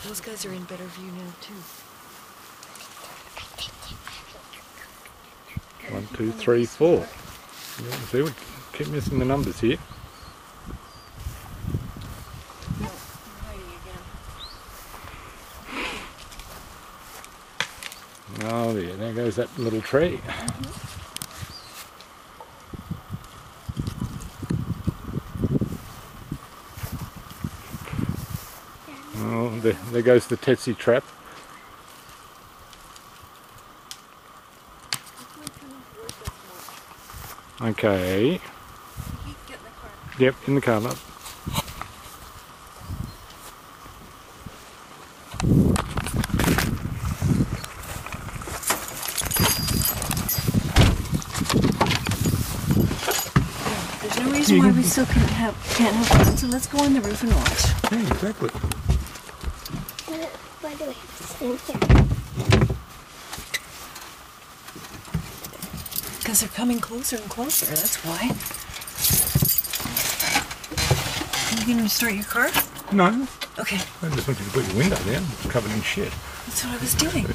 Those guys are in better view now too. 1, 2, 3, 4. See, we keep missing the numbers here. No, we're hiding again. Oh, there goes that little tree. Oh, there goes the Tetsi trap. Okay. Yep, in the car, love. There's no reason why we still can't have fun, so let's go on the roof and watch. Yeah, exactly. Why do we have to stand here? Because they're coming closer and closer, that's why. Are you going to start your car? No. Okay. I just want you to put your window down. It's covered in shit. That's what I was doing.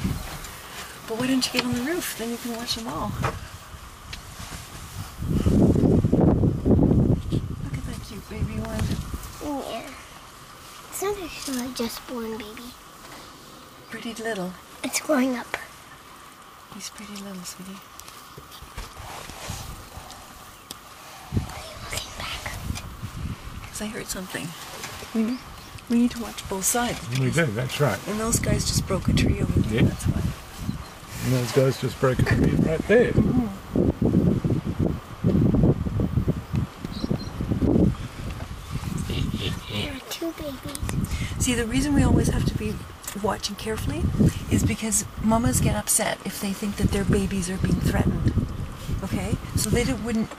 But why don't you get on the roof? Then you can watch them all. Look at that cute baby one. Yeah. It's not actually a just born baby. Pretty little. It's growing up. He's pretty little, sweetie. Looking back. Because I heard something. We need to watch both sides. We do, that's right. And those guys just broke a tree over there, Yeah. that's why. And those guys just broke a tree right there. There are 2 babies. See, the reason we always have to be watching carefully is because mamas get upset if they think that their babies are being threatened. Okay? So they wouldn't...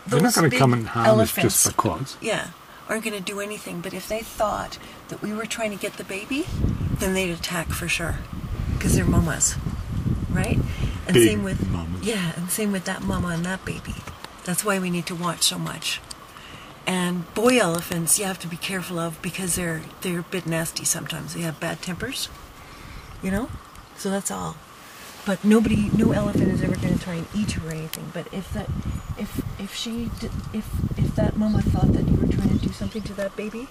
They're not going to come and harm us elephants, just because. yeah, aren't going to do anything. But if they thought that we were trying to get the baby, then they'd attack for sure. Because they're mamas. Right? And Big same with mamas. Yeah, and same with that mama and that baby. That's why we need to watch so much. And boy elephants you have to be careful of because they're a bit nasty sometimes. They have bad tempers. You know? So that's all. But no elephant is ever going to try and eat you or anything. But if that mama thought that you were trying to do something to that baby,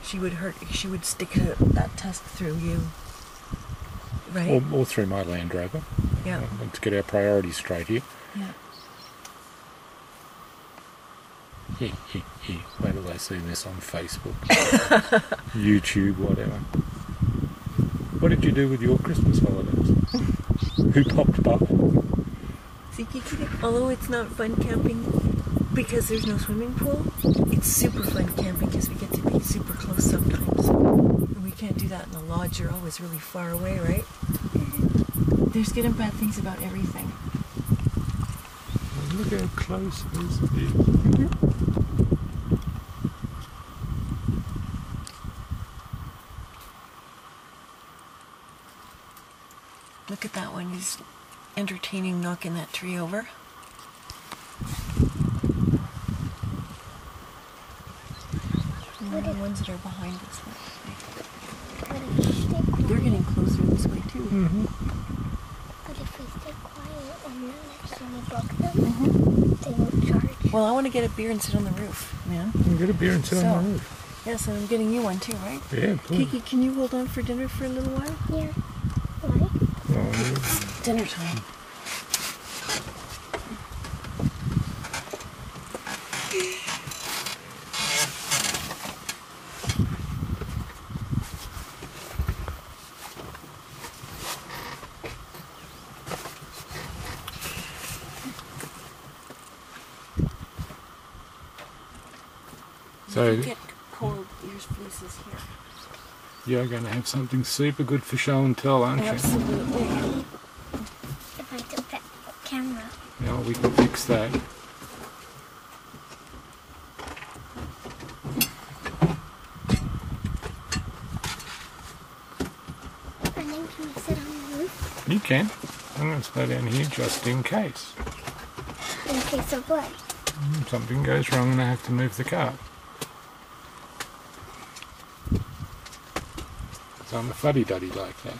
she would stick that tusk through you. Right? Or through my Land Rover. Yeah. Let's get our priorities straight here. Yeah. Wait till they see this on Facebook, YouTube, whatever. What did you do with your Christmas holidays? Who popped up? See, Kiki, although it's not fun camping because there's no swimming pool, it's super fun camping because we get to be super close sometimes. And we can't do that in the lodge. You're always really far away, right? There's good and bad things about everything. Look how close this is. Look at that one. He's entertaining knocking that tree over. And then the ones that are behind us. They're getting closer this way too. But if we stay quiet and not actually bug them, they won't charge. Well, I want to get a beer and sit on the roof, man. You can get a beer and sit on the roof. Yes, and I'm getting you one too, right? Yeah, cool. Kiki, can you hold on for dinner for a little while? Yeah. Why? Dinner time. So You get cold, your fleeces here. you're going to have something super good for show and tell, aren't you? Absolutely. If I took that camera. Yeah, we can fix that. And then can we sit on the roof? You can. I'm going to slow down here just in case. In case of what? Something goes wrong and I have to move the car. So I'm a fuddy-duddy like that.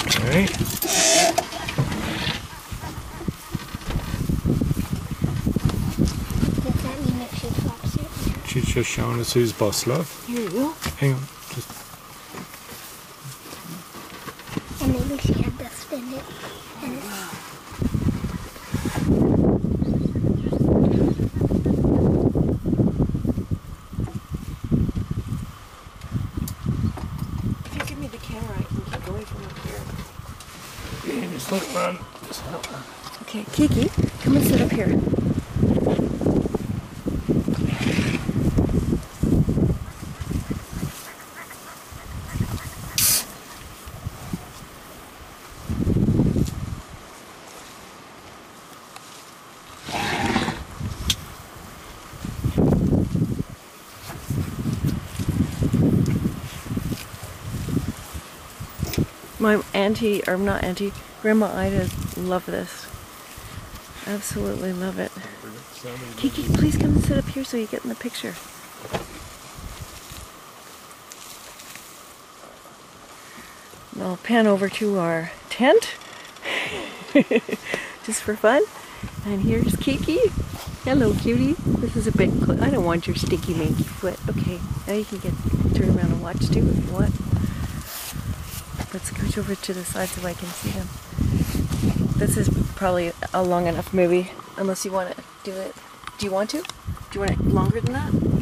Okay. Does that mean it should flop soon? She's just showing us who's boss, love. Here you go. Hang on. Just And maybe she had to spin it. And If you give me the camera, I can keep going from up here. yeah, just let it run. Just let it run. Okay, Kiki, come and sit up here. My auntie, or not auntie, Grandma Ida love this. Absolutely love it. Kiki, please come and sit up here so you get in the picture. I'll pan over to our tent, just for fun. And here's Kiki. Hello, cutie. This is a bit close. I don't want your stinky manky foot. Okay, now you can turn around and watch too if you want. Let's scooch over to the side so I can see them. This is probably a long enough movie, unless you want to do it. Do you want to? Do you want it longer than that?